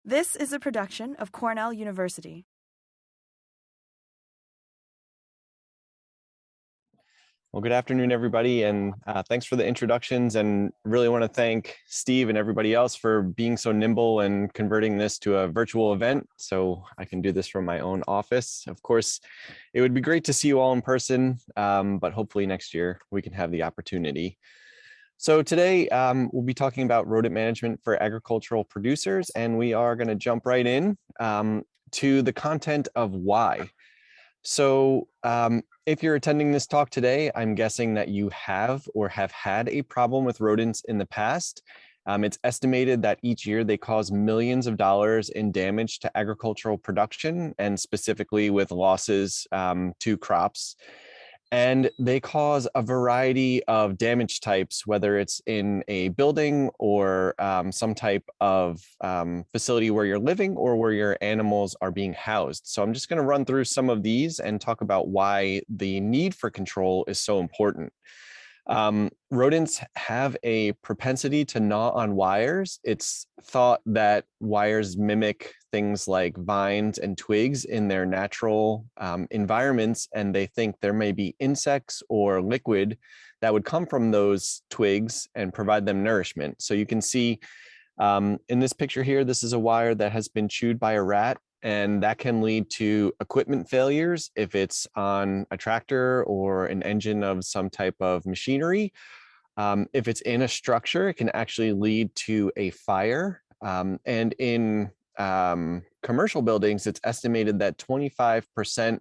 This is a production of Cornell University. Well, good afternoon, everybody, and thanks for the introductions, and really want to thank Steve and everybody else for being so nimble and converting this to a virtual event so I can do this from my own office. Of course, it would be great to see you all in person, but hopefully next year we can have the opportunity. So today we'll be talking about rodent management for agricultural producers, and we are going to jump right in to the content of why. So if you're attending this talk today, I'm guessing that you have or have had a problem with rodents in the past. It's estimated that each year they cause millions of dollars in damage to agricultural production, and specifically with losses to crops. And they cause a variety of damage types, whether it's in a building or some type of facility where you're living or where your animals are being housed. So I'm just going to run through some of these and talk about why the need for control is so important. Rodents have a propensity to gnaw on wires. It's thought that wires mimic things like vines and twigs in their natural environments, and they think there may be insects or liquid that would come from those twigs and provide them nourishment. So you can see in this picture here, this is a wire that has been chewed by a rat, and that can lead to equipment failures if it's on a tractor or an engine of some type of machinery. If it's in a structure, it can actually lead to a fire. And in commercial buildings, it's estimated that 25%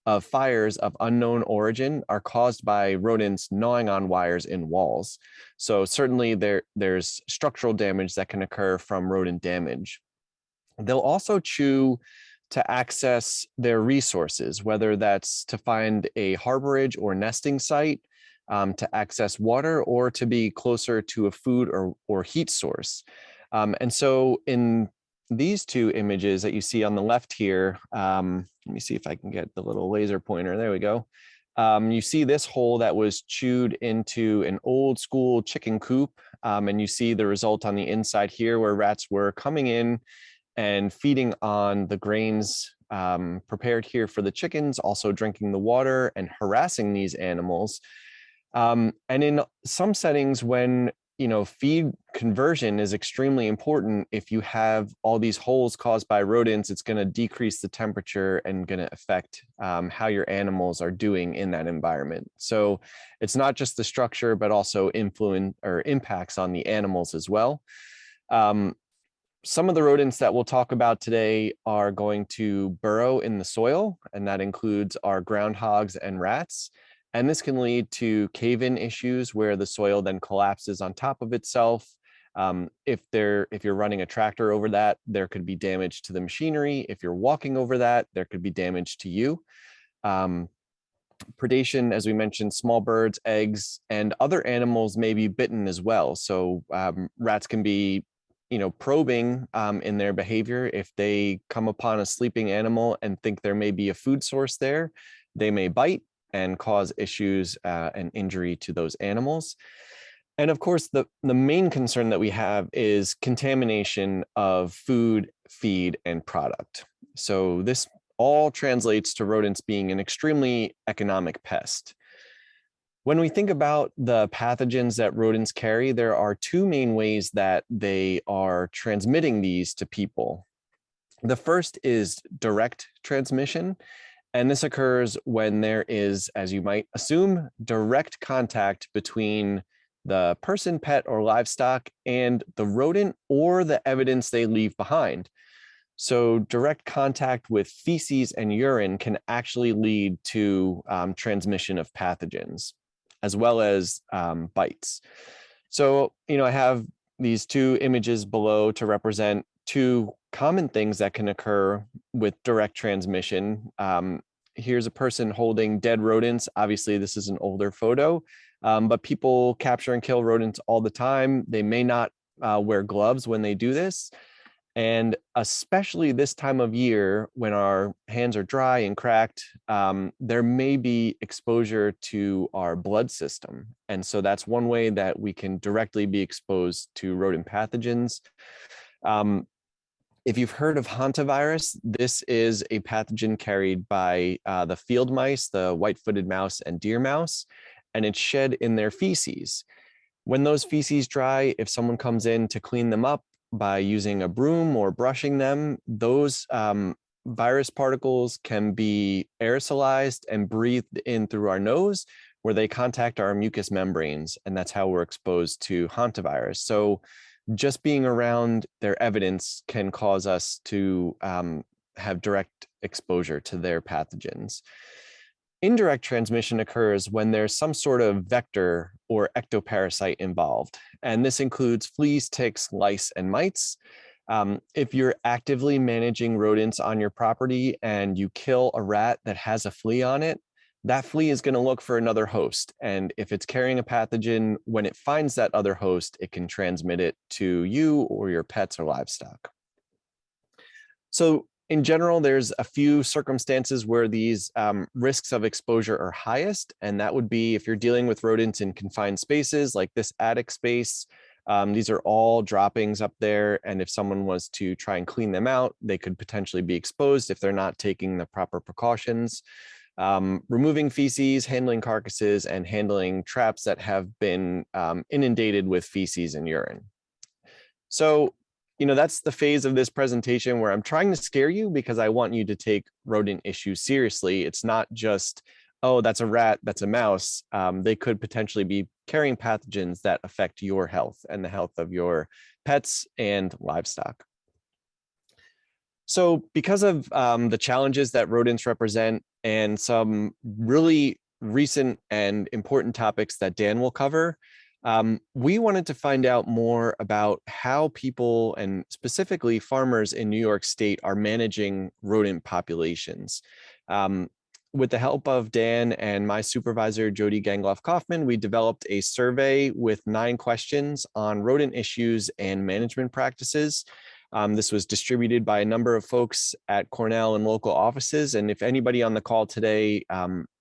of fires of unknown origin are caused by rodents gnawing on wires in walls. So certainly there's structural damage that can occur from rodent damage. They'll also chew to access their resources, whether that's to find a harborage or nesting site, to access water, or to be closer to a food or heat source. And so in these two images that you see on the left here, let me see if I can get the little laser pointer. There we go. You see this hole that was chewed into an old school chicken coop, and you see the result on the inside here where rats were coming in and feeding on the grains prepared here for the chickens, also drinking the water and harassing these animals. And in some settings, when feed conversion is extremely important, if you have all these holes caused by rodents, it's going to decrease the temperature and going to affect how your animals are doing in that environment. So it's not just the structure, but also influence or impacts on the animals as well. Some of the rodents that we'll talk about today are going to burrow in the soil, and that includes our groundhogs and rats. And this can lead to cave-in issues where the soil then collapses on top of itself. If you're running a tractor over that, there could be damage to the machinery. If you're walking over that, there could be damage to you. Predation, as we mentioned, small birds, eggs, and other animals may be bitten as well. So rats can be probing in their behavior. If they come upon a sleeping animal and think there may be a food source there, they may bite and cause issues and injury to those animals. And of course, the main concern that we have is contamination of food, feed, and product. So this all translates to rodents being an extremely economic pest. When we think about the pathogens that rodents carry, there are two main ways that they are transmitting these to people. The first is direct transmission, and this occurs when there is, as you might assume, direct contact between the person, pet, or livestock and the rodent or the evidence they leave behind. So direct contact with feces and urine can actually lead to transmission of pathogens, as well as bites. So, I have these two images below to represent two common things that can occur with direct transmission. Here's a person holding dead rodents. Obviously, this is an older photo, but people capture and kill rodents all the time. They may not wear gloves when they do this. And especially this time of year when our hands are dry and cracked, there may be exposure to our blood system. And so that's one way that we can directly be exposed to rodent pathogens. If you've heard of hantavirus, this is a pathogen carried by the field mice, the white-footed mouse and deer mouse, and it's shed in their feces. When those feces dry, if someone comes in to clean them up by using a broom or brushing them, those virus particles can be aerosolized and breathed in through our nose, where they contact our mucous membranes, and that's how we're exposed to hantavirus. So just being around their evidence can cause us to have direct exposure to their pathogens. Indirect transmission occurs when there's some sort of vector or ectoparasite involved, and this includes fleas, ticks, lice, and mites. If you're actively managing rodents on your property and you kill a rat that has a flea on it, that flea is going to look for another host. And if it's carrying a pathogen, when it finds that other host, it can transmit it to you or your pets or livestock. So in general, there's a few circumstances where these risks of exposure are highest. And that would be if you're dealing with rodents in confined spaces like this attic space. These are all droppings up there. And if someone was to try and clean them out, they could potentially be exposed if they're not taking the proper precautions. Removing feces, handling carcasses, and handling traps that have been inundated with feces and urine. So, that's the phase of this presentation where I'm trying to scare you because I want you to take rodent issues seriously. It's not just, oh, that's a rat, that's a mouse. They could potentially be carrying pathogens that affect your health and the health of your pets and livestock. So because of the challenges that rodents represent and some really recent and important topics that Dan will cover, we wanted to find out more about how people and specifically farmers in New York State are managing rodent populations. With the help of Dan and my supervisor, Jody Gangloff-Kaufman, we developed a survey with 9 questions on rodent issues and management practices. This was distributed by a number of folks at Cornell and local offices. And if anybody on the call today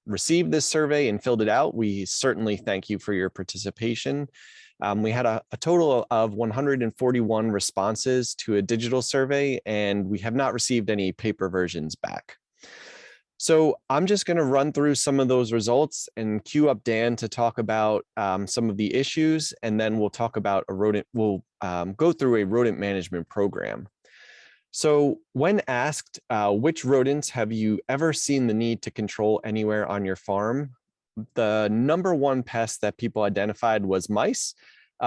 received this survey and filled it out, we certainly thank you for your participation. We had a total of 141 responses to a digital survey, and we have not received any paper versions back. So I'm just going to run through some of those results and queue up Dan to talk about some of the issues, and then we'll talk about a rodent. We'll go through a rodent management program. So when asked, which rodents have you ever seen the need to control anywhere on your farm? The number one pest that people identified was mice.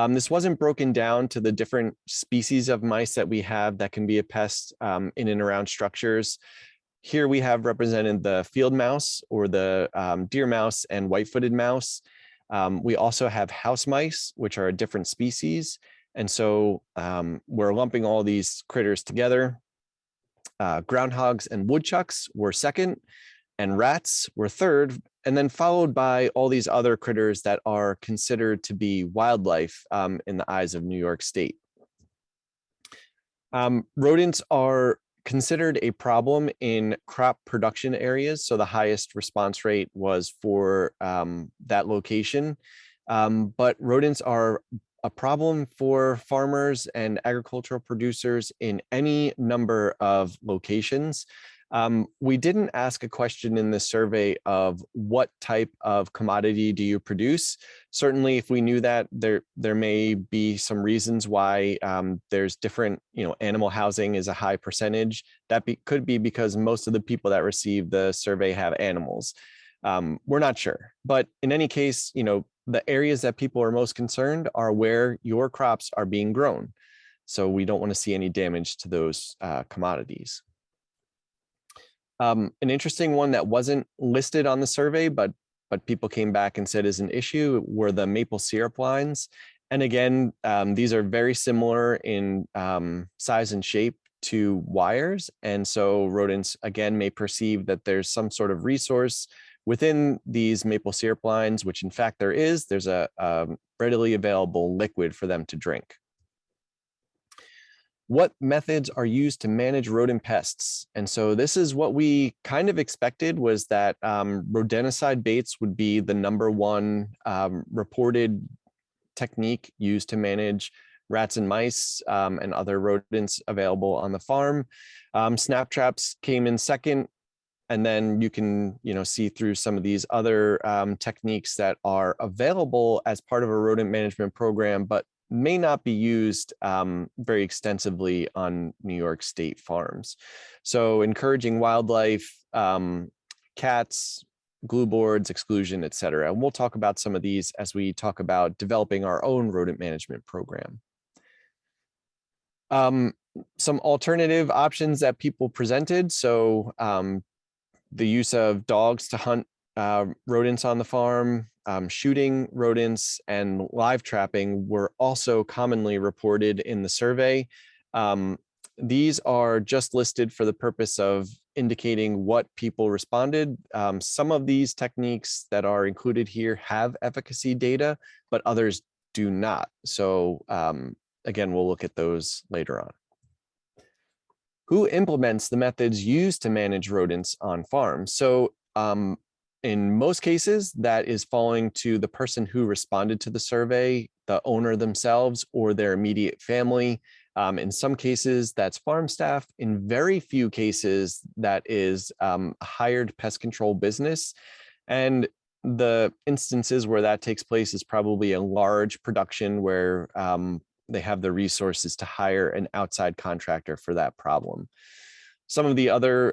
This wasn't broken down to the different species of mice that we have that can be a pest in and around structures. Here we have represented the field mouse or the deer mouse and white-footed mouse. We also have house mice, which are a different species. And so we're lumping all these critters together. Groundhogs and woodchucks were second, and rats were third, and then followed by all these other critters that are considered to be wildlife in the eyes of New York State. Rodents are considered a problem in crop production areas. So the highest response rate was for that location. But rodents are a problem for farmers and agricultural producers in any number of locations. We didn't ask a question in this survey of what type of commodity do you produce. Certainly, if we knew that, there may be some reasons why there's different, animal housing is a high percentage. That could be because most of the people that receive the survey have animals. We're not sure. But in any case, the areas that people are most concerned are where your crops are being grown. So we don't want to see any damage to those commodities. An interesting one that wasn't listed on the survey, but people came back and said is an issue were the maple syrup lines. And again, these are very similar in size and shape to wires. And so rodents, again, may perceive that there's some sort of resource within these maple syrup lines, which in fact there is. There's a readily available liquid for them to drink. What methods are used to manage rodent pests? And so this is what we kind of expected, was that rodenticide baits would be the number one reported technique used to manage rats and mice and other rodents available on the farm. Snap traps came in second. And then you can, see through some of these other techniques that are available as part of a rodent management program, but may not be used very extensively on New York State farms. So encouraging wildlife, cats, glue boards, exclusion, et cetera. And we'll talk about some of these as we talk about developing our own rodent management program. Some alternative options that people presented. So the use of dogs to hunt rodents on the farm, shooting rodents, and live trapping were also commonly reported in the survey. These are just listed for the purpose of indicating what people responded. Some of these techniques that are included here have efficacy data, but others do not. So again, we'll look at those later on. Who implements the methods used to manage rodents on farms? So in most cases, that is falling to the person who responded to the survey, the owner themselves, or their immediate family. In some cases, that's farm staff. In very few cases, that is a hired pest control business. And the instances where that takes place is probably a large production where they have the resources to hire an outside contractor for that problem. Some of the other,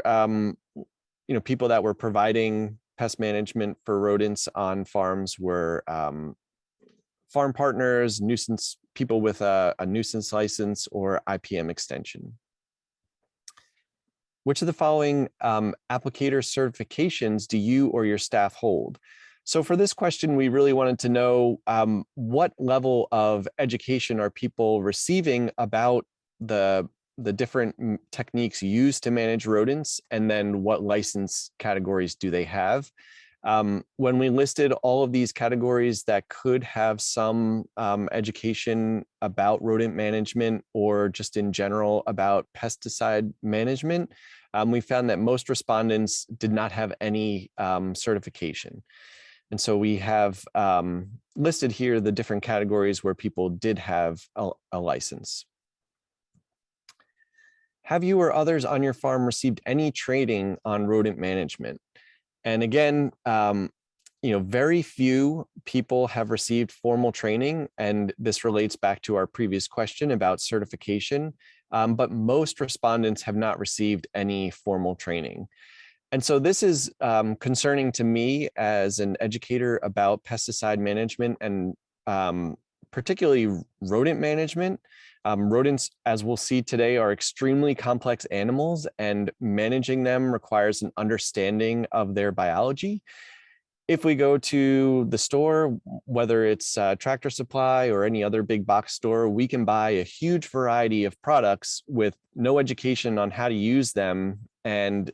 people that were providing pest management for rodents on farms were farm partners, nuisance people with a nuisance license or IPM extension. Which of the following applicator certifications do you or your staff hold? So for this question, we really wanted to know what level of education are people receiving about the different techniques used to manage rodents, and then what license categories do they have? When we listed all of these categories that could have some education about rodent management or just in general about pesticide management, we found that most respondents did not have any certification. And so we have listed here the different categories where people did have a license. Have you or others on your farm received any training on rodent management? And again, very few people have received formal training, and this relates back to our previous question about certification, but most respondents have not received any formal training. And so this is concerning to me as an educator about pesticide management and particularly rodent management. Rodents, as we'll see today, are extremely complex animals, and managing them requires an understanding of their biology. If we go to the store, whether it's Tractor Supply or any other big box store, we can buy a huge variety of products with no education on how to use them. And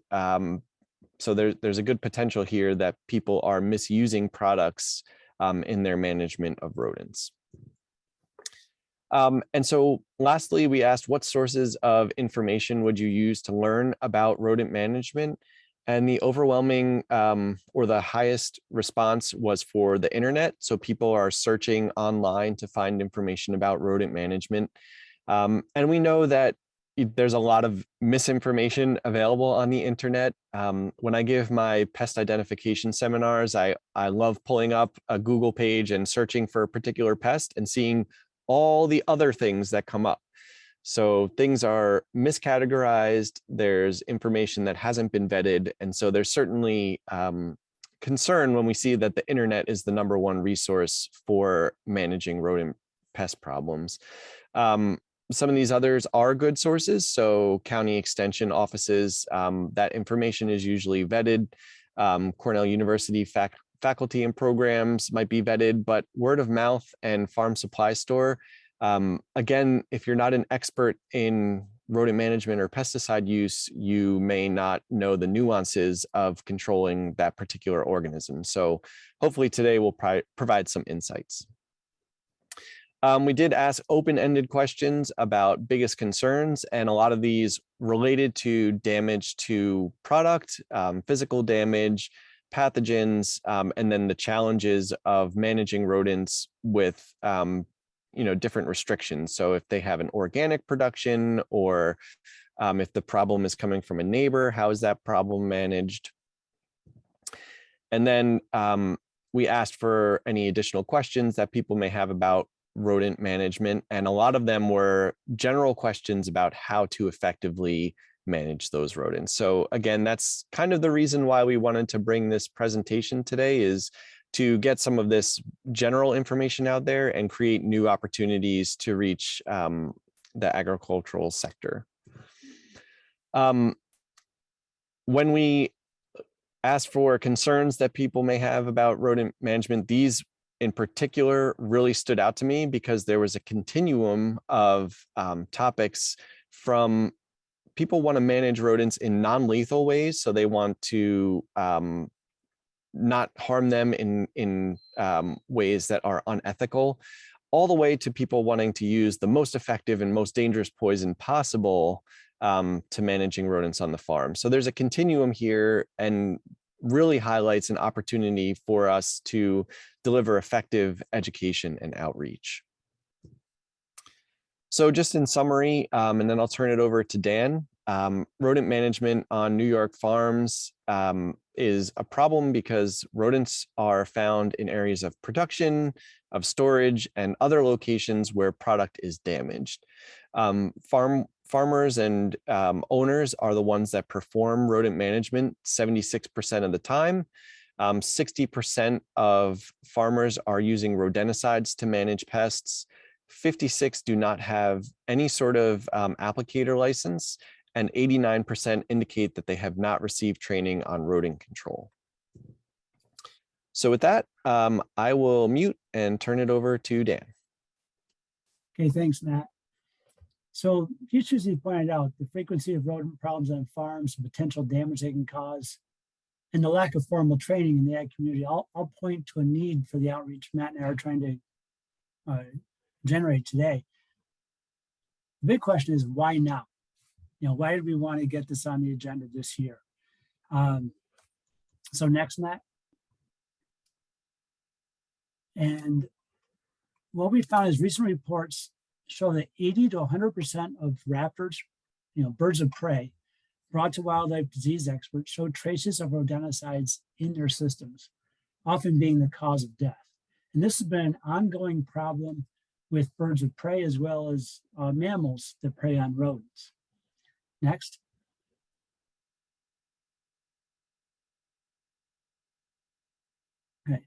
so there's a good potential here that people are misusing products in their management of rodents. And so lastly, we asked what sources of information would you use to learn about rodent management? And the overwhelming or the highest response was for the internet. So people are searching online to find information about rodent management. And we know that there's a lot of misinformation available on the internet. When I give my pest identification seminars, I love pulling up a Google page and searching for a particular pest and seeing all the other things that come up. So things are miscategorized. There's information that hasn't been vetted. And so there's certainly concern when we see that the internet is the #1 resource for managing rodent pest problems. Some of these others are good sources. So county extension offices, that information is usually vetted. Cornell University faculty and programs might be vetted, but word of mouth and farm supply store, again, if you're not an expert in rodent management or pesticide use, you may not know the nuances of controlling that particular organism. So hopefully today we'll provide some insights. We did ask open-ended questions about biggest concerns, and a lot of these related to damage to product, physical damage, pathogens, and then the challenges of managing rodents with different restrictions. So if they have an organic production, or if the problem is coming from a neighbor, how is that problem managed? And then we asked for any additional questions that people may have about rodent management. And a lot of them were general questions about how to effectively manage those rodents. So again, that's kind of the reason why we wanted to bring this presentation today, is to get some of this general information out there and create new opportunities to reach the agricultural sector. When we ask for concerns that people may have about rodent management, these in particular really stood out to me because there was a continuum of topics from people want to manage rodents in non-lethal ways. So they want to not harm them in ways that are unethical, all the way to people wanting to use the most effective and most dangerous poison possible to managing rodents on the farm. So there's a continuum here, and really highlights an opportunity for us to deliver effective education and outreach. So just in summary, and then I'll turn it over to Dan. Rodent management on New York farms is a problem because rodents are found in areas of production, of storage, and other locations where product is damaged. Farmers and owners are the ones that perform rodent management 76% of the time. 60% of farmers are using rodenticides to manage pests. 56 do not have any sort of applicator license, and 89% indicate that they have not received training on rodent control. So with that, I will mute and turn it over to Dan. Okay, thanks, Matt. So just as you pointed out, the frequency of rodent problems on farms, the potential damage they can cause, and the lack of formal training in the ag community, all point to a need for the outreach Matt and I are trying to generate today. The big question is, why now? Why did we want to get this on the agenda this year? So next, Matt. And what we found is recent reports show that 80 to 100% of raptors, birds of prey, brought to wildlife disease experts show traces of rodenticides in their systems, often being the cause of death. And this has been an ongoing problem with birds of prey as well as mammals that prey on rodents. Next. Okay.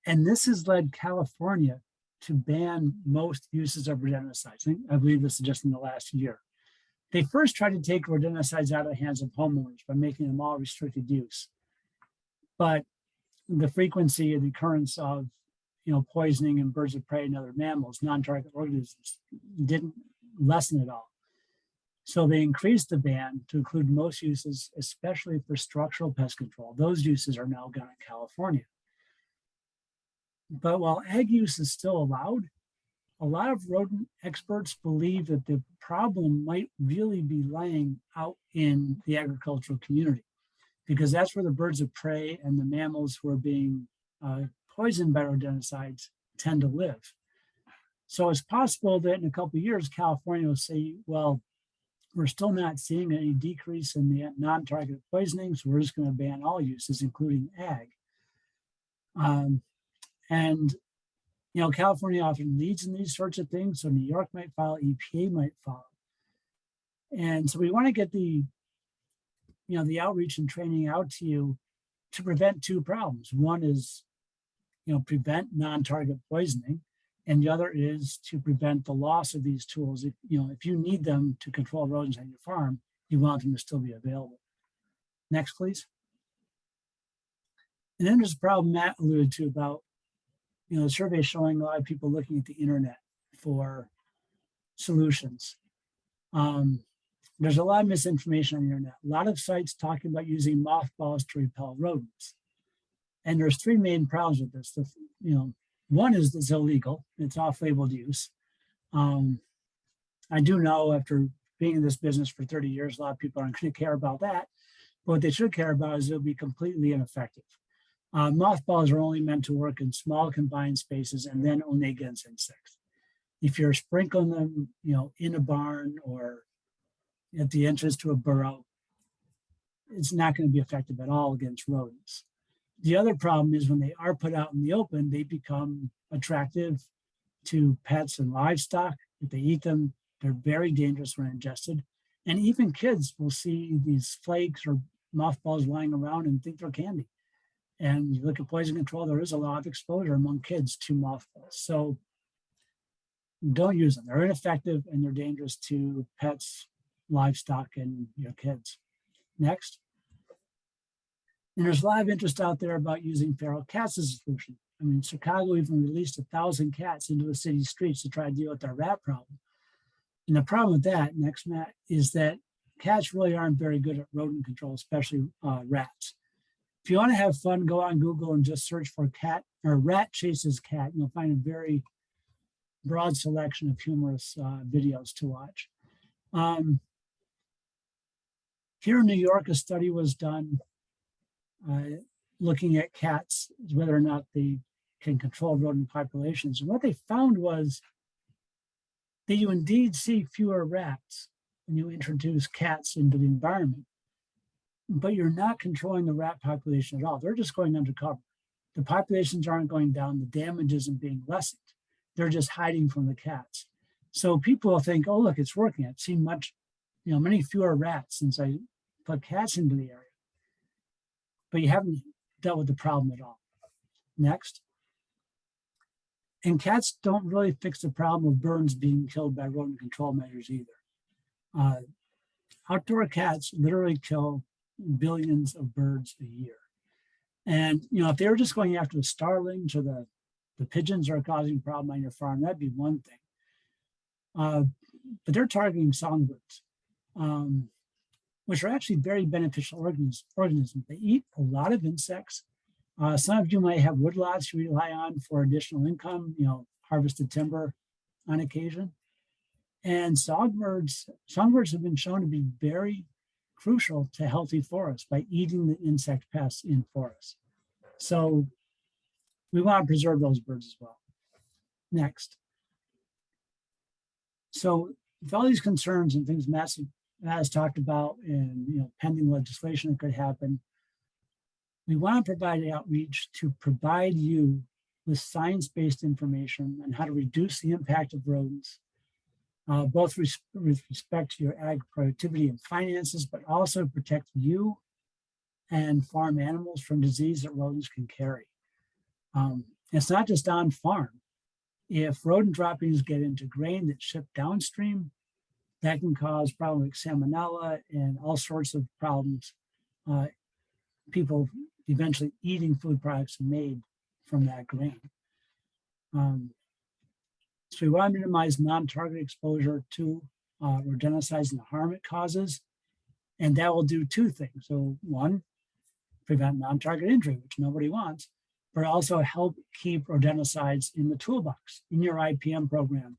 And this has led California to ban most uses of rodenticides. I believe this is just in the last year. They first tried to take rodenticides out of the hands of homeowners by making them all restricted use. But the frequency and occurrence of poisoning in birds of prey and other mammals, non-target organisms, didn't lessen at all. So they increased the ban to include most uses, especially for structural pest control. Those uses are now gone in California. But while ag use is still allowed, a lot of rodent experts believe that the problem might really be lying out in the agricultural community, because that's where the birds of prey and the mammals who are being poisoned by rodenticides tend to live. So it's possible that in a couple of years, California will say, well, we're still not seeing any decrease in the non-targeted poisoning, so we're just going to ban all uses, including ag. California often leads in these sorts of things, so New York might follow, EPA might follow. And so we want to get the outreach and training out to you to prevent two problems. One is, prevent non-target poisoning, and the other is to prevent the loss of these tools. If you need them to control rodents on your farm, you want them to still be available. Next, please. And then there's a problem Matt alluded to about, the survey showing a lot of people looking at the internet for solutions. There's a lot of misinformation on the internet. A lot of sites talking about using mothballs to repel rodents. And there's three main problems with this. One is it's illegal. It's off-label use. I do know, after being in this business for 30 years, a lot of people aren't going to care about that. But what they should care about is it'll be completely ineffective. Mothballs are only meant to work in small confined spaces and then only against insects. If you're sprinkling them, in a barn or at the entrance to a burrow, it's not going to be effective at all against rodents. The other problem is when they are put out in the open, they become attractive to pets and livestock. If they eat them, they're very dangerous when ingested. And even kids will see these flakes or mothballs lying around and think they're candy. And you look at poison control, there is a lot of exposure among kids to mothballs. So don't use them. They're ineffective and they're dangerous to pets, livestock, and your kids. Next. And there's a lot of interest out there about using feral cats as a solution. I mean, Chicago even released 1,000 cats into the city streets to try to deal with their rat problem. And the problem with that, next, Matt, is that cats really aren't very good at rodent control, especially rats. If you want to have fun, go on Google and just search for cat or rat chases cat. And you'll find a very broad selection of humorous videos to watch. Here in New York, a study was done looking at cats, whether or not they can control rodent populations. And what they found was that you indeed see fewer rats when you introduce cats into the environment, but you're not controlling the rat population at all. They're just going undercover. The populations aren't going down. The damage isn't being lessened. They're just hiding from the cats. So people will think, oh, look, it's working. I've seen many fewer rats since I put cats into the area. But you haven't dealt with the problem at all. Next. And cats don't really fix the problem of birds being killed by rodent control measures either. Outdoor cats literally kill billions of birds a year. And, if they were just going after the starlings or the pigeons that are causing a problem on your farm, that'd be one thing. But they're targeting songbirds, which are actually very beneficial organisms. They eat a lot of insects. Some of you might have woodlots you rely on for additional income, harvested timber on occasion. And songbirds have been shown to be very crucial to healthy forests by eating the insect pests in forests. So we want to preserve those birds as well. Next. So with all these concerns and things Matt has talked about and pending legislation that could happen, we want to provide outreach to provide you with science-based information on how to reduce the impact of rodents, both with respect to your ag productivity and finances, but also protect you and farm animals from disease that rodents can carry. It's not just on farm. If rodent droppings get into grain that's shipped downstream, that can cause problems like salmonella and all sorts of problems. People eventually eating food products made from that grain. So we want to minimize non-target exposure to rodenticides and the harm it causes. And that will do two things. So one, prevent non-target injury, which nobody wants, but also help keep rodenticides in the toolbox, in your IPM program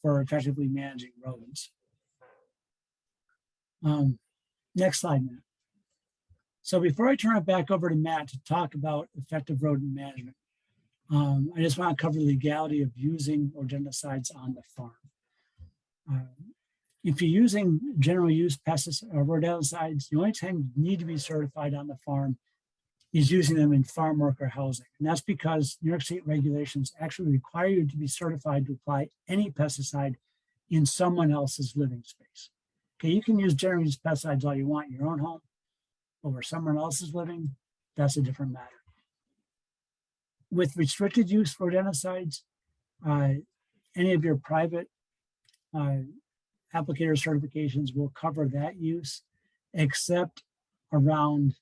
for effectively managing rodents. Next slide, Matt. So before I turn it back over to Matt to talk about effective rodent management, I just want to cover the legality of using rodenticides on the farm. If you're using general use pesticides or rodenticides, the only time you need to be certified on the farm is using them in farm worker housing. And that's because New York State regulations actually require you to be certified to apply any pesticide in someone else's living space. Okay, you can use general use pesticides all you want in your own home, but where someone else is living, that's a different matter. With restricted use rodenticides, any of your private applicator certifications will cover that use, except around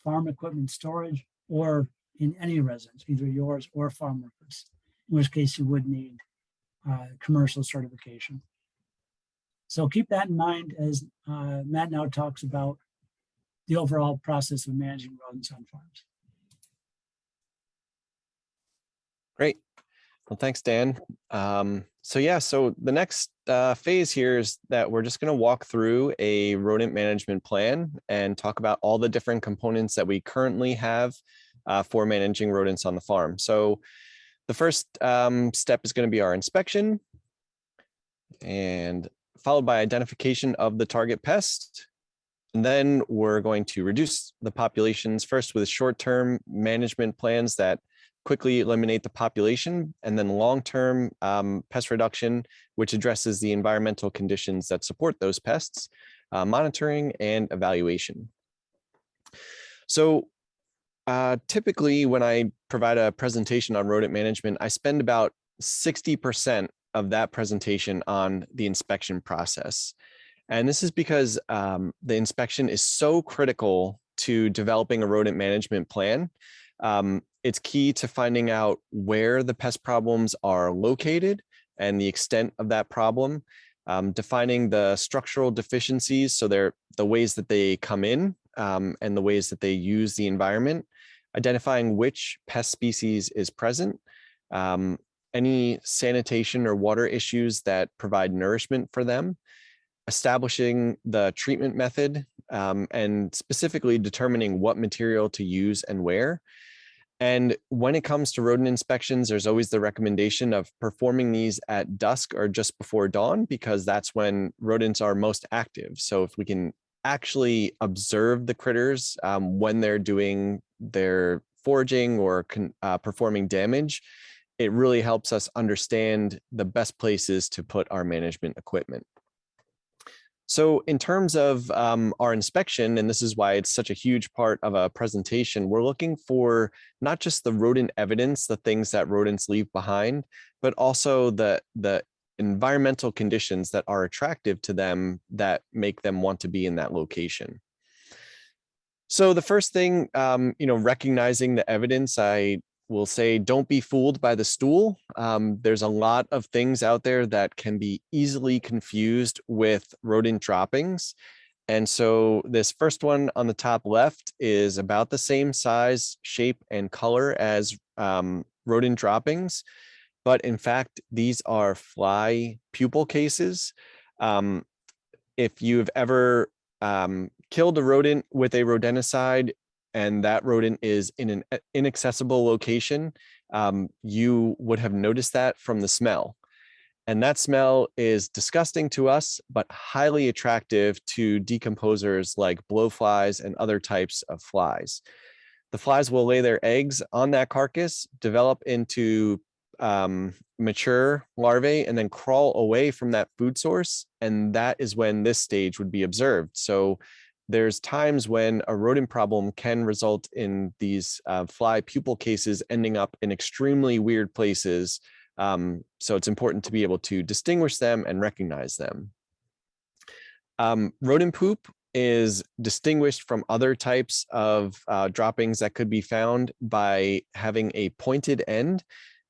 farm equipment storage or in any residence, either yours or farm workers, in which case you would need commercial certification. So keep that in mind as Matt now talks about the overall process of managing rodents on farms. Great. Well, thanks, Dan. So the next phase here is that we're just going to walk through a rodent management plan and talk about all the different components that we currently have for managing rodents on the farm. So the first step is going to be our inspection, and followed by identification of the target pest. And then we're going to reduce the populations first with short-term management plans that quickly eliminate the population, and then long-term pest reduction, which addresses the environmental conditions that support those pests, monitoring and evaluation. So typically when I provide a presentation on rodent management, I spend about 60% of that presentation on the inspection process. And this is because the inspection is so critical to developing a rodent management plan. It's key to finding out where the pest problems are located and the extent of that problem, defining the structural deficiencies, so they're the ways that they come in and the ways that they use the environment, identifying which pest species is present, any sanitation or water issues that provide nourishment for them, establishing the treatment method, and specifically determining what material to use and where. And when it comes to rodent inspections, there's always the recommendation of performing these at dusk or just before dawn, because that's when rodents are most active. So if we can actually observe the critters when they're doing their foraging or performing damage, it really helps us understand the best places to put our management equipment. So in terms of our inspection, and this is why it's such a huge part of a presentation, we're looking for not just the rodent evidence, the things that rodents leave behind, but also the environmental conditions that are attractive to them that make them want to be in that location. So the first thing, recognizing the evidence, I will say, don't be fooled by the stool. There's a lot of things out there that can be easily confused with rodent droppings. And so this first one on the top left is about the same size, shape, and color as rodent droppings. But in fact, these are fly pupal cases. If you've ever killed a rodent with a rodenticide, and that rodent is in an inaccessible location, you would have noticed that from the smell. And that smell is disgusting to us, but highly attractive to decomposers like blowflies and other types of flies. The flies will lay their eggs on that carcass, develop into mature larvae, and then crawl away from that food source. And that is when this stage would be observed. So there's times when a rodent problem can result in these fly pupal cases ending up in extremely weird places. So it's important to be able to distinguish them and recognize them. Rodent poop is distinguished from other types of droppings that could be found by having a pointed end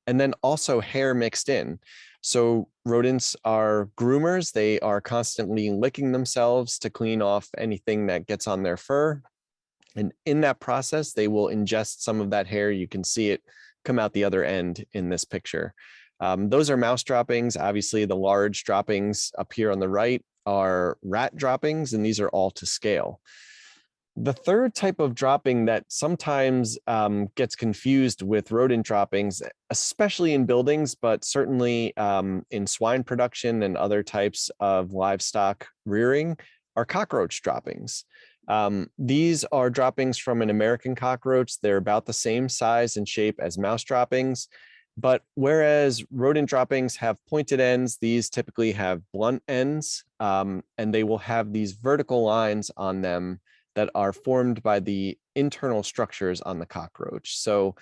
and then also hair mixed in. So rodents are groomers. They are constantly licking themselves to clean off anything that gets on their fur. And in that process, they will ingest some of that hair. You can see it come out the other end in this picture. Those are mouse droppings. Obviously, the large droppings up here on the right are rat droppings, and these are all to scale. The third type of dropping that sometimes gets confused with rodent droppings, especially in buildings, but certainly in swine production and other types of livestock rearing, are cockroach droppings. These are droppings from an American cockroach. They're about the same size and shape as mouse droppings. But whereas rodent droppings have pointed ends, these typically have blunt ends, and they will have these vertical lines on them that are formed by the internal structures on the cockroach. So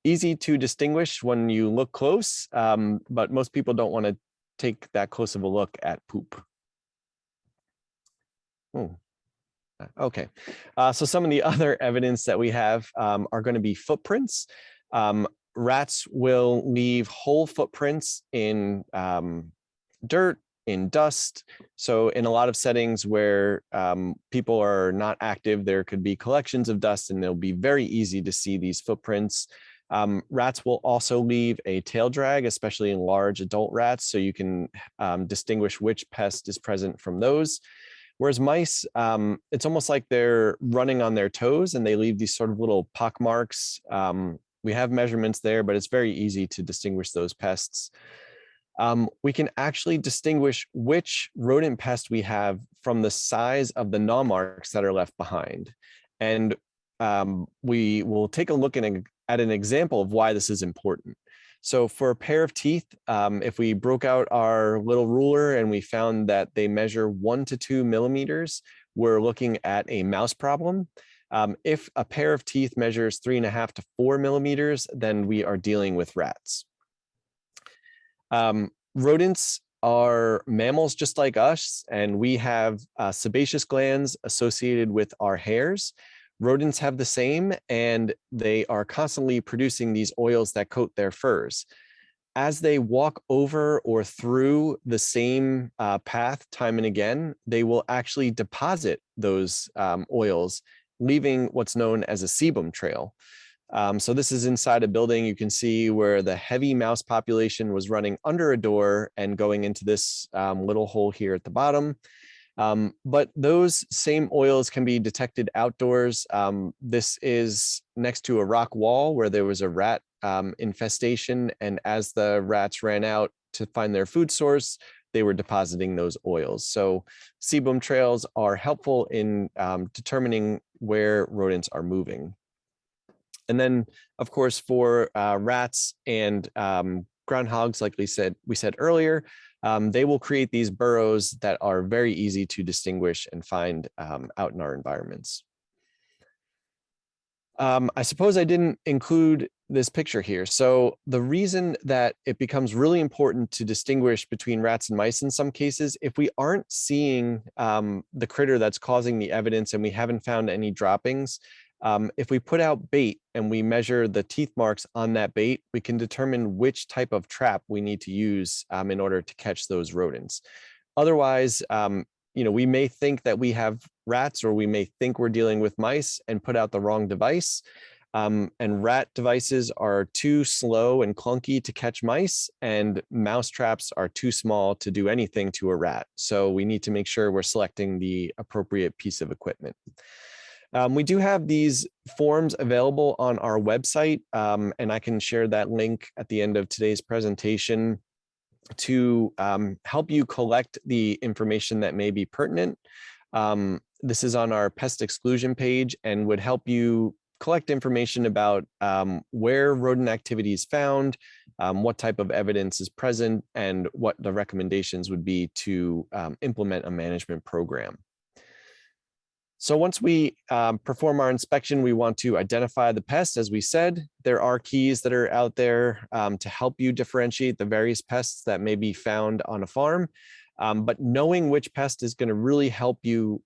easy to distinguish when you look close, but most people don't want to take that close of a look at poop. Oh, okay. So some of the other evidence that we have are going to be footprints. Rats will leave whole footprints in dirt, in dust. So in a lot of settings where people are not active, there could be collections of dust, and it'll be very easy to see these footprints. Rats will also leave a tail drag, especially in large adult rats, so you can distinguish which pest is present from those. Whereas mice, it's almost like they're running on their toes, and they leave these sort of little pock marks we have measurements there, but it's very easy to distinguish those pests. We can actually distinguish which rodent pest we have from the size of the gnaw marks that are left behind. And we will take a look at an example of why this is important. So for a pair of teeth, if we broke out our little ruler and we found that they measure 1 to 2 millimeters, we're looking at a mouse problem. If a pair of teeth measures 3.5 to 4 millimeters, then we are dealing with rats. Rodents are mammals just like us, and we have sebaceous glands associated with our hairs. Rodents have the same, and they are constantly producing these oils that coat their furs. As they walk over or through the same path time and again, they will actually deposit those oils, leaving what's known as a sebum trail. So this is inside a building. You can see where the heavy mouse population was running under a door and going into this little hole here at the bottom. But those same oils can be detected outdoors. This is next to a rock wall where there was a rat infestation. And as the rats ran out to find their food source, they were depositing those oils. So sebum trails are helpful in determining where rodents are moving. And then, of course, for rats and groundhogs, like we said earlier, they will create these burrows that are very easy to distinguish and find out in our environments. I suppose I didn't include this picture here. So the reason that it becomes really important to distinguish between rats and mice in some cases, if we aren't seeing the critter that's causing the evidence and we haven't found any droppings, if we put out bait and we measure the teeth marks on that bait, we can determine which type of trap we need to use in order to catch those rodents. Otherwise, we may think that we have rats, or we may think we're dealing with mice and put out the wrong device. And rat devices are too slow and clunky to catch mice, and mouse traps are too small to do anything to a rat. So we need to make sure we're selecting the appropriate piece of equipment. We do have these forms available on our website, and I can share that link at the end of today's presentation to help you collect the information that may be pertinent. This is on our pest exclusion page and would help you collect information about where rodent activity is found, what type of evidence is present, and what the recommendations would be to implement a management program. So once we perform our inspection, we want to identify the pest. As we said, there are keys that are out there to help you differentiate the various pests that may be found on a farm. But knowing which pest is going to really help you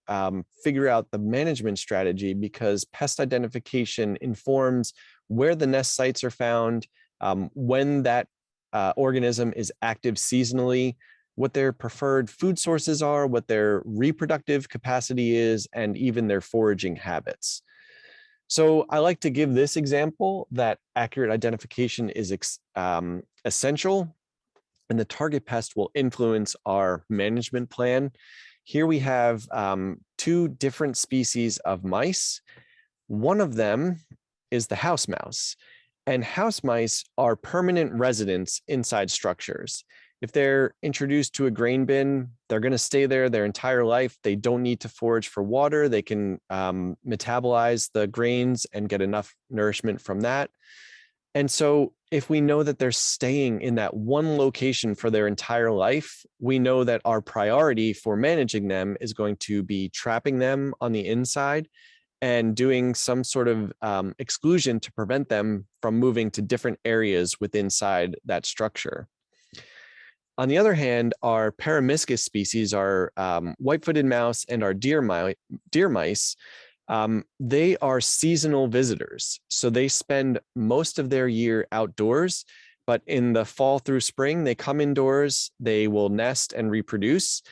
figure out the management strategy, because pest identification informs where the nest sites are found, when that organism is active seasonally, what their preferred food sources are, what their reproductive capacity is, and even their foraging habits. So I like to give this example that accurate identification is essential, and the target pest will influence our management plan. Here we have 2 different species of mice. One of them is the house mouse, and house mice are permanent residents inside structures. If they're introduced to a grain bin, they're going to stay there their entire life. They don't need to forage for water. They can metabolize the grains and get enough nourishment from that. And so if we know that they're staying in that one location for their entire life, we know that our priority for managing them is going to be trapping them on the inside and doing some sort of exclusion to prevent them from moving to different areas within inside that structure. On the other hand, our paramiscus species, our white-footed mouse and our deer mice, they are seasonal visitors. So they spend most of their year outdoors, but in the fall through spring, they come indoors, they will nest and reproduce.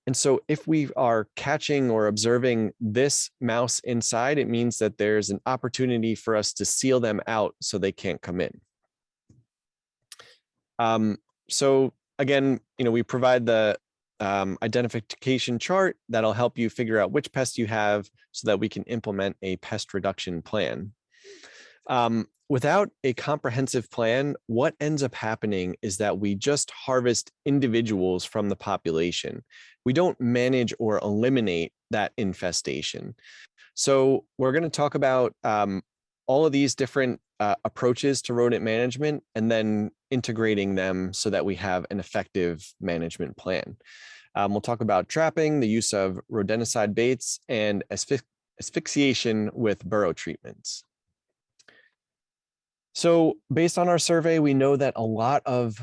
And so if we are catching or observing this mouse inside, it means that there's an opportunity for us to seal them out so they can't come in. So again, we provide the identification chart that'll help you figure out which pest you have so that we can implement a pest reduction plan. Without a comprehensive plan, what ends up happening is that we just harvest individuals from the population. We don't manage or eliminate that infestation. So we're going to talk about all of these different approaches to rodent management and then integrating them so that we have an effective management plan. We'll talk about trapping, the use of rodenticide baits, and asphyxiation with burrow treatments. So based on our survey, we know that a lot of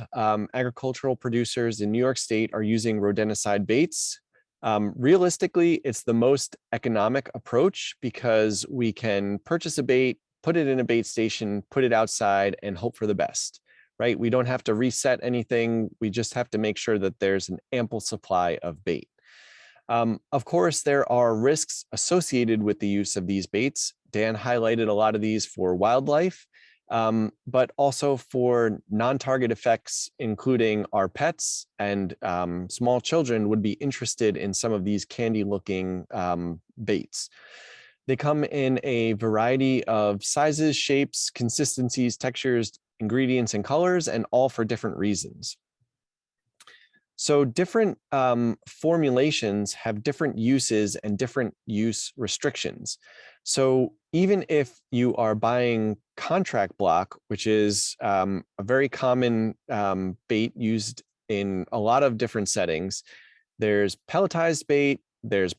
agricultural producers in New York State are using rodenticide baits. Realistically, it's the most economic approach because we can purchase a bait, put it in a bait station, put it outside, and hope for the best, right? We don't have to reset anything. We just have to make sure that there's an ample supply of bait. Of course, there are risks associated with the use of these baits. Dan highlighted a lot of these for wildlife, but also for non-target effects, including our pets and small children would be interested in some of these candy-looking baits. They come in a variety of sizes, shapes, consistencies, textures, ingredients, and colors, and all for different reasons. So different formulations have different uses and different use restrictions. So even if you are buying contract block, which is a very common bait used in a lot of different settings, there's pelletized bait, there's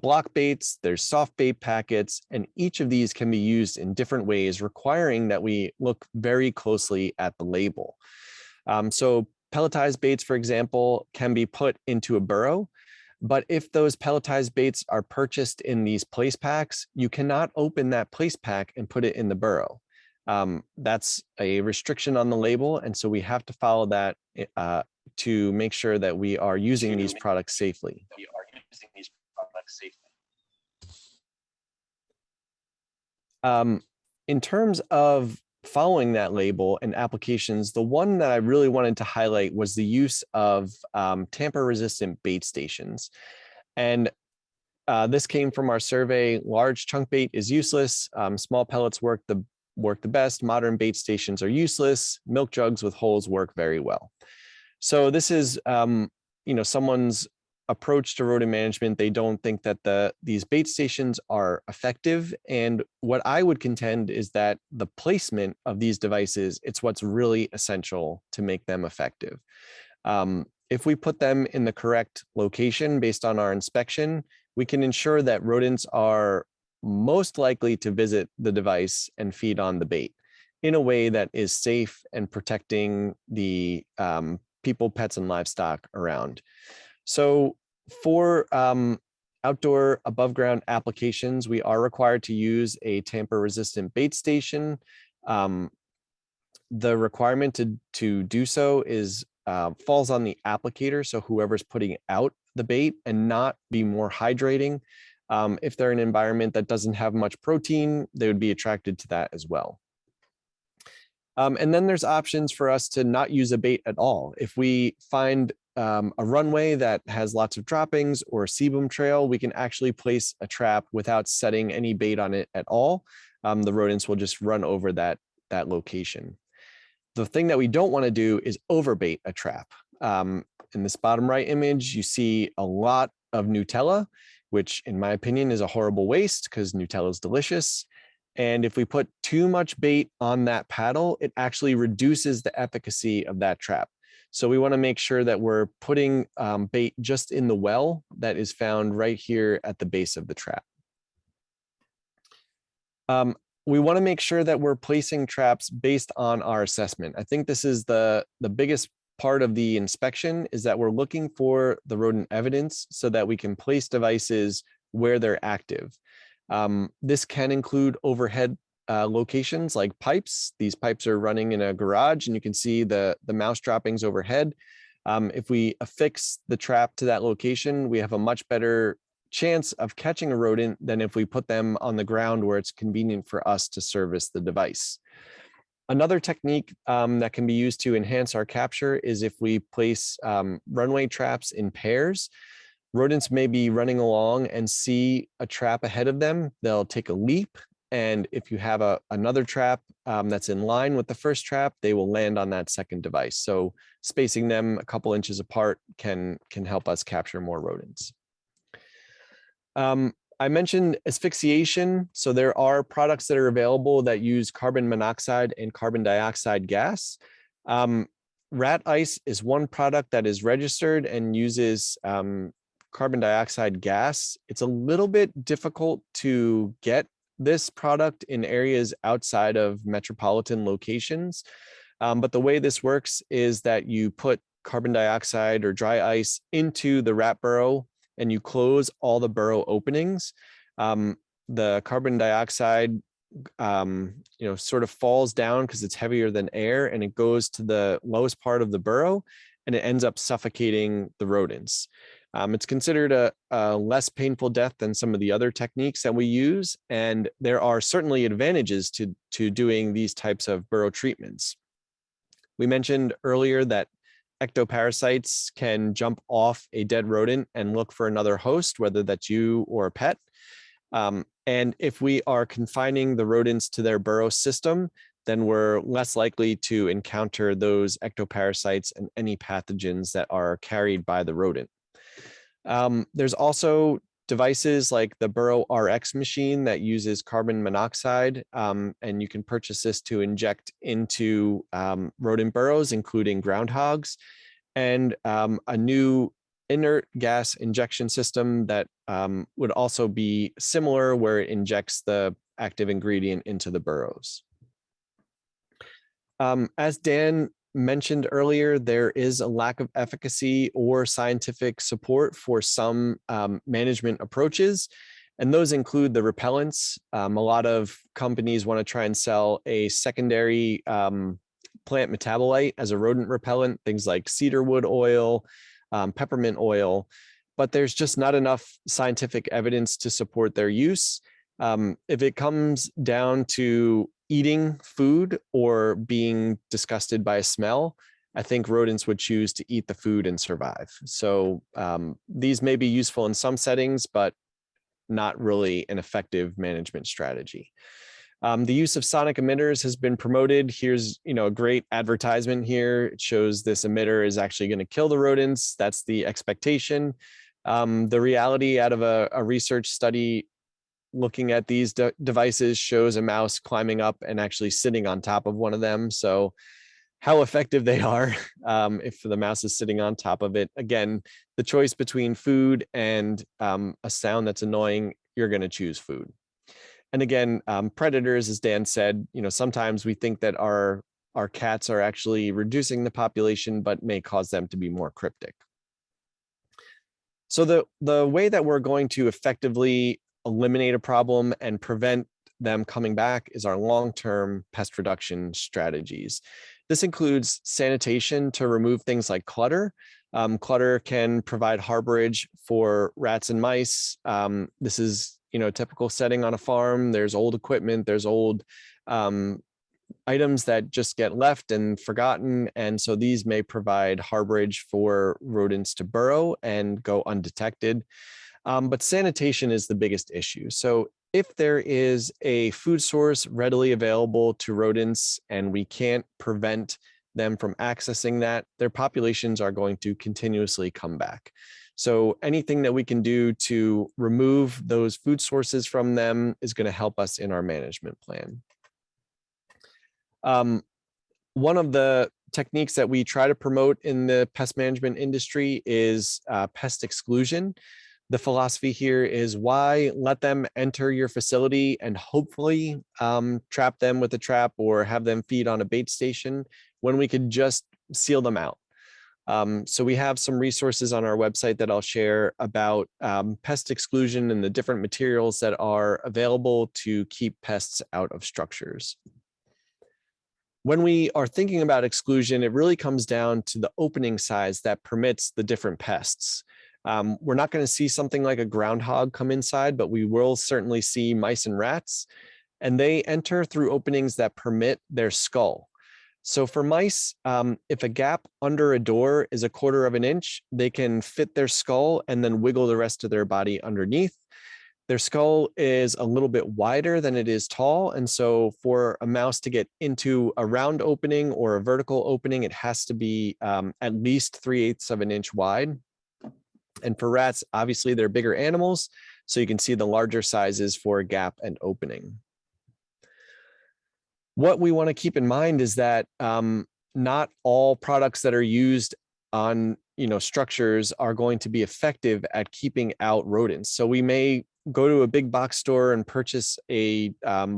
block baits, there's soft bait packets, and each of these can be used in different ways, requiring that we look very closely at the label. So pelletized baits, for example, can be put into a burrow, but if those pelletized baits are purchased in these place packs, you cannot open that place pack and put it in the burrow. That's a restriction on the label, and so we have to follow that to make sure that we are using these products safely. In terms of following that label and applications, the one that I really wanted to highlight was the use of tamper-resistant bait stations. And this came from our survey. Large chunk bait is useless. Small pellets work the best. Modern bait stations are useless. Milk jugs with holes work very well. So this is someone's approach to rodent management. They don't think that these bait stations are effective. And what I would contend is that the placement of these devices, it's what's really essential to make them effective. If we put them in the correct location based on our inspection, we can ensure that rodents are most likely to visit the device and feed on the bait in a way that is safe and protecting the people, pets, and livestock around. So for outdoor above ground applications, we are required to use a tamper-resistant bait station. The requirement to do so is falls on the applicator, so whoever's putting out the bait, and not be more hydrating. If they're in an environment that doesn't have much protein, they would be attracted to that as well. And then there's options for us to not use a bait at all. If we find a runway that has lots of droppings or a sebum trail, we can actually place a trap without setting any bait on it at all. The rodents will just run over that location. The thing that we don't want to do is overbait a trap. In this bottom right image, you see a lot of Nutella, which in my opinion is a horrible waste because Nutella is delicious. And if we put too much bait on that paddle, it actually reduces the efficacy of that trap. So we want to make sure that we're putting bait just in the well that is found right here at the base of the trap. We want to make sure that we're placing traps based on our assessment. I think this is the biggest part of the inspection, is that we're looking for the rodent evidence so that we can place devices where they're active. This can include overhead locations like pipes. These pipes are running in a garage, and you can see the mouse droppings overhead. If we affix the trap to that location, we have a much better chance of catching a rodent than if we put them on the ground where it's convenient for us to service the device. Another technique that can be used to enhance our capture is if we place runway traps in pairs. Rodents may be running along and see a trap ahead of them. They'll take a leap And if you have another trap that's in line with the first trap, they will land on that second device. So spacing them a couple inches apart can help us capture more rodents. I mentioned asphyxiation. So there are products that are available that use carbon monoxide and carbon dioxide gas. Rat ice is one product that is registered and uses carbon dioxide gas. It's a little bit difficult to get this product in areas outside of metropolitan locations. But the way this works is that you put carbon dioxide or dry ice into the rat burrow and you close all the burrow openings. The carbon dioxide sort of falls down because it's heavier than air, and it goes to the lowest part of the burrow and it ends up suffocating the rodents. It's considered a less painful death than some of the other techniques that we use, and there are certainly advantages to doing these types of burrow treatments. We mentioned earlier that ectoparasites can jump off a dead rodent and look for another host, whether that's you or a pet. And if we are confining the rodents to their burrow system, then we're less likely to encounter those ectoparasites and any pathogens that are carried by the rodent. There's also devices like the Burrow RX machine that uses carbon monoxide, and you can purchase this to inject into rodent burrows, including groundhogs, and a new inert gas injection system that would also be similar, where it injects the active ingredient into the burrows. As Dan mentioned earlier, there is a lack of efficacy or scientific support for some management approaches, and those include the repellents. A lot of companies want to try and sell a secondary plant metabolite as a rodent repellent, things like cedarwood oil, peppermint oil, but there's just not enough scientific evidence to support their use. If it comes down to eating food or being disgusted by a smell, I think rodents would choose to eat the food and survive. So these may be useful in some settings, but not really an effective management strategy. The use of sonic emitters has been promoted. Here's a great advertisement here. It shows this emitter is actually going to kill the rodents. That's the expectation. The reality out of a research study looking at these devices shows a mouse climbing up and actually sitting on top of one of them. So how effective they are if the mouse is sitting on top of it. Again, the choice between food and a sound that's annoying, you're going to choose food. And again, predators, as Dan said, sometimes we think that our cats are actually reducing the population, but may cause them to be more cryptic. So the way that we're going to effectively eliminate a problem and prevent them coming back is our long-term pest reduction strategies. This includes sanitation to remove things like clutter. Clutter can provide harborage for rats and mice. This is a typical setting on a farm. There's old equipment, there's old items that just get left and forgotten. And so these may provide harborage for rodents to burrow and go undetected. But sanitation is the biggest issue. So if there is a food source readily available to rodents and we can't prevent them from accessing that, their populations are going to continuously come back. So anything that we can do to remove those food sources from them is going to help us in our management plan. One of the techniques that we try to promote in the pest management industry is pest exclusion. The philosophy here is, why let them enter your facility and hopefully trap them with a trap or have them feed on a bait station when we could just seal them out. So we have some resources on our website that I'll share about pest exclusion and the different materials that are available to keep pests out of structures. When we are thinking about exclusion, it really comes down to the opening size that permits the different pests. We're not going to see something like a groundhog come inside, but we will certainly see mice and rats, and they enter through openings that permit their skull. So for mice, if a gap under a door is 1/4 of an inch, they can fit their skull and then wiggle the rest of their body underneath. Their skull is a little bit wider than it is tall. And so for a mouse to get into a round opening or a vertical opening, it has to be at least 3/8 of an inch wide. And for rats, obviously they're bigger animals, so you can see the larger sizes for a gap and opening. What we want to keep in mind is that not all products that are used on structures are going to be effective at keeping out rodents. So we may go to a big box store and purchase a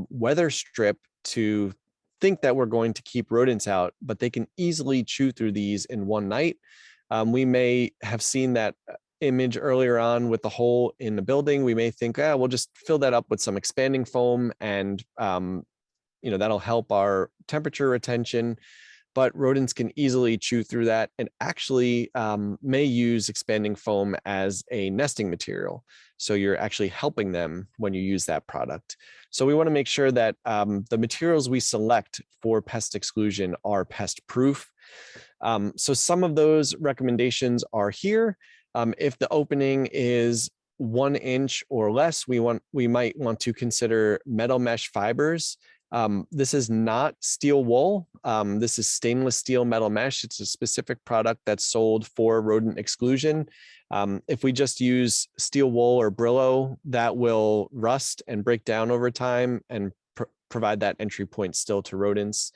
weather strip to think that we're going to keep rodents out, but they can easily chew through these in one night. We may have seen that image earlier on with the hole in the building. We may think, we'll just fill that up with some expanding foam and that'll help our temperature retention. But rodents can easily chew through that and actually may use expanding foam as a nesting material. So you're actually helping them when you use that product. So we want to make sure that the materials we select for pest exclusion are pest proof. So some of those recommendations are here. If the opening is 1 inch or less, we might want to consider metal mesh fibers. This is not steel wool. This is stainless steel metal mesh. It's a specific product that's sold for rodent exclusion. If we just use steel wool or burrow, that will rust and break down over time and provide that entry point still to rodents.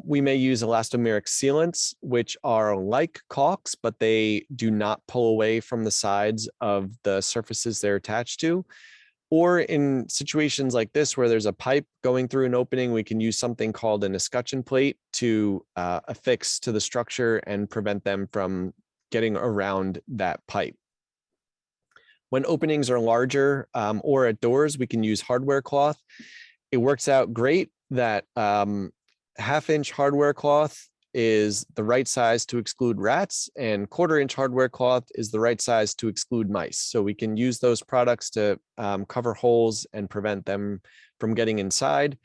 We may use elastomeric sealants, which are like caulks, but they do not pull away from the sides of the surfaces they're attached to. Or in situations like this, where there's a pipe going through an opening, we can use something called an escutcheon plate to affix to the structure and prevent them from getting around that pipe. When openings are larger or at doors, we can use hardware cloth. It works out great that 1/2 inch hardware cloth is the right size to exclude rats, and 1/4 inch hardware cloth is the right size to exclude mice. So we can use those products to cover holes and prevent them from getting inside.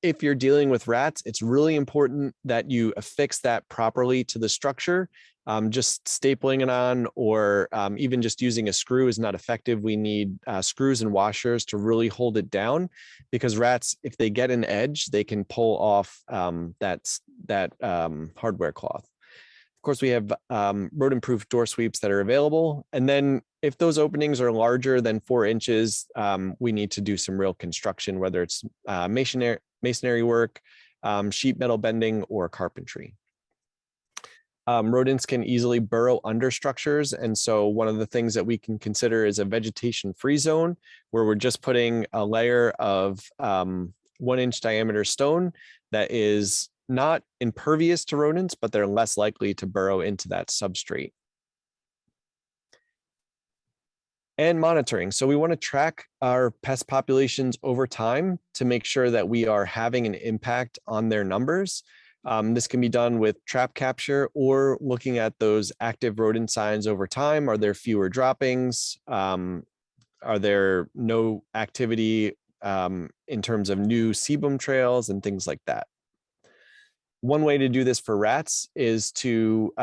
If you're dealing with rats, it's really important that you affix that properly to the structure. Just stapling it on or even just using a screw is not effective. We need screws and washers to really hold it down, because rats, if they get an edge, they can pull off that hardware cloth. Of course, we have rodent-proof door sweeps that are available. And then if those openings are larger than 4 inches, we need to do some real construction, whether it's masonry work, sheet metal bending, or carpentry. Rodents can easily burrow under structures. And so one of the things that we can consider is a vegetation-free zone, where we're just putting a layer of 1 inch diameter stone that is not impervious to rodents, but they're less likely to burrow into that substrate. And monitoring. So we want to track our pest populations over time to make sure that we are having an impact on their numbers. This can be done with trap capture or looking at those active rodent signs over time. Are there fewer droppings? Are there no activity in terms of new sebum trails and things like that? One way to do this for rats is to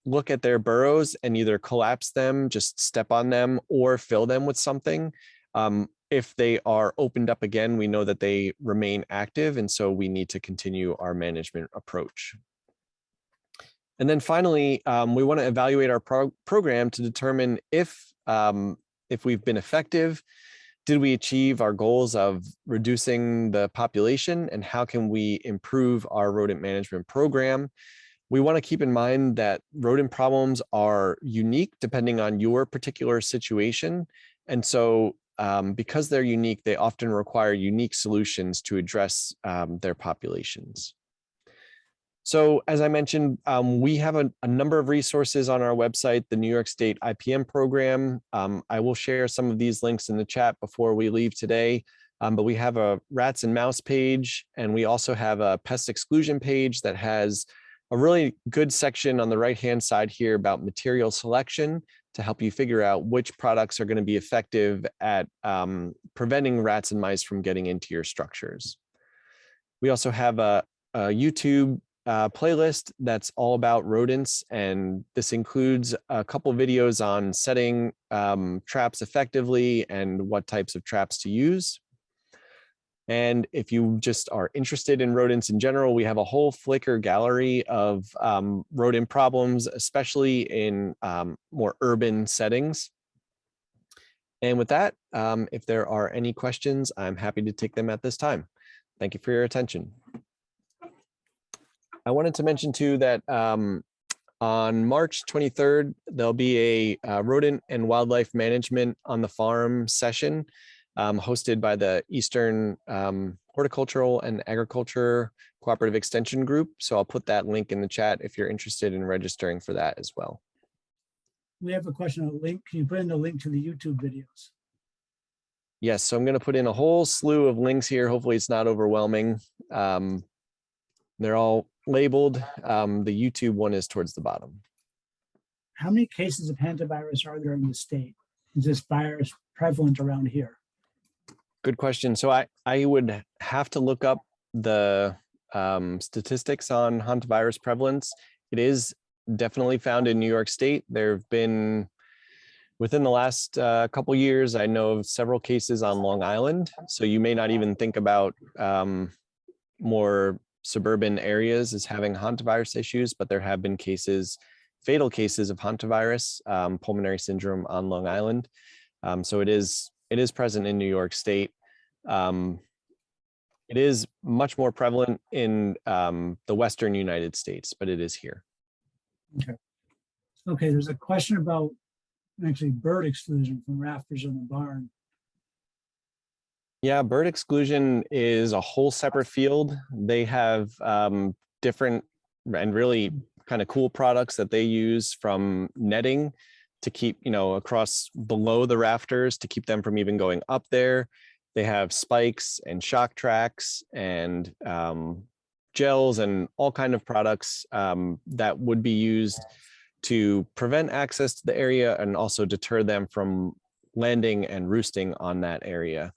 look at their burrows and either collapse them, just step on them, or fill them with something. If they are opened up again, we know that they remain active, and so we need to continue our management approach. And then finally, we want to evaluate our program to determine if we've been effective. Did we achieve our goals of reducing the population, and how can we improve our rodent management program? We want to keep in mind that rodent problems are unique depending on your particular situation. And so because they're unique, they often require unique solutions to address their populations. So as I mentioned, we have a number of resources on our website, the New York State IPM program. I will share some of these links in the chat before we leave today, but we have a rats and mouse page, and we also have a pest exclusion page that has a really good section on the right-hand side here about material selection to help you figure out which products are going to be effective at preventing rats and mice from getting into your structures. We also have a YouTube playlist that's all about rodents, and this includes a couple videos on setting traps effectively and what types of traps to use. And if you just are interested in rodents in general, we have a whole Flickr gallery of rodent problems, especially in more urban settings. And with that, if there are any questions, I'm happy to take them at this time. Thank you for your attention. I wanted to mention too that on March 23rd, there'll be a rodent and wildlife management on the farm session hosted by the Eastern Horticultural and Agriculture Cooperative Extension Group. So I'll put that link in the chat if you're interested in registering for that as well. We have a question on a link. Can you put in a link to the YouTube videos? Yes, so I'm going to put in a whole slew of links here. Hopefully it's not overwhelming. They're all labeled. The YouTube one is towards the bottom. How many cases of hantavirus are there in the state? Is this virus prevalent around here? Good question. So I would have to look up the statistics on hantavirus prevalence. It is definitely found in New York State. There have been, within the last couple years, I know of several cases on Long Island. So you may not even think about more suburban areas as having hantavirus issues, but there have been cases, fatal cases of hantavirus, pulmonary syndrome on Long Island. So it is present in New York State. It is much more prevalent in the Western United States, but it is here. Okay. Okay, there's a question about actually bird exclusion from rafters in the barn. Yeah, bird exclusion is a whole separate field. They have different and really kind of cool products that they use, from netting to keep, across below the rafters to keep them from even going up there. They have spikes and shock tracks and gels and all kind of products that would be used to prevent access to the area and also deter them from landing and roosting on that area.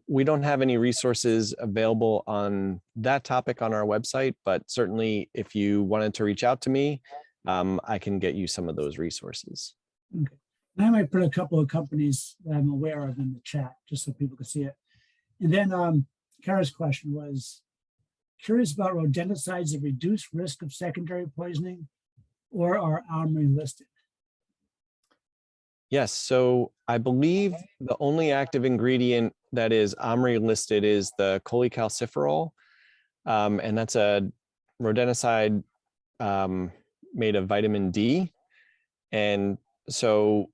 We don't have any resources available on that topic on our website, but certainly if you wanted to reach out to me, I can get you some of those resources. Okay. I might put a couple of companies that I'm aware of in the chat just so people can see it. And then Kara's question was curious about rodenticides that reduce risk of secondary poisoning or are OMRI listed? Yes, so I believe the only active ingredient that is OMRI listed is the cholecalciferol, and that's a rodenticide made of vitamin D. And so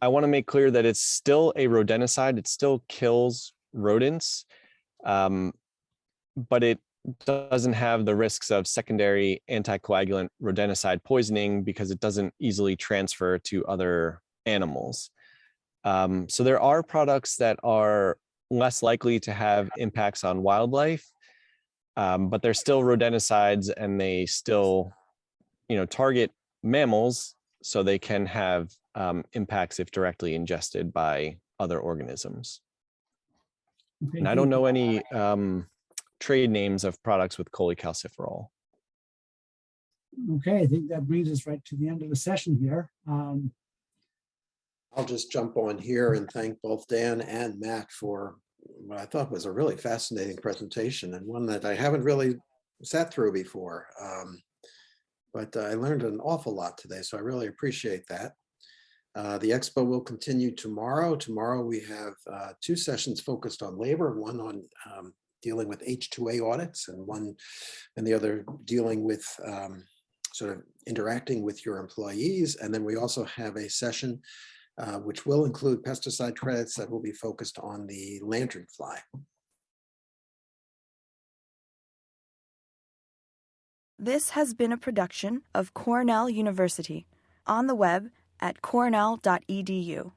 I want to make clear that it's still a rodenticide. It still kills rodents, but it doesn't have the risks of secondary anticoagulant rodenticide poisoning because it doesn't easily transfer to other animals. So there are products that are less likely to have impacts on wildlife, but they're still rodenticides and they still, target mammals, so they can have impacts if directly ingested by other organisms. Okay, And I don't know any trade names of products with cholecalciferol. Okay, I think that brings us right to the end of the session here. I'll just jump on here and thank both Dan and Matt for what I thought was a really fascinating presentation and one that I haven't really sat through before. But I learned an awful lot today, so I really appreciate that. The expo will continue tomorrow. Tomorrow we have 2 sessions focused on labor, one on dealing with H2A audits and the other dealing with sort of interacting with your employees. And then we also have a session which will include pesticide credits that will be focused on the lanternfly. This has been a production of Cornell University, on the web at cornell.edu.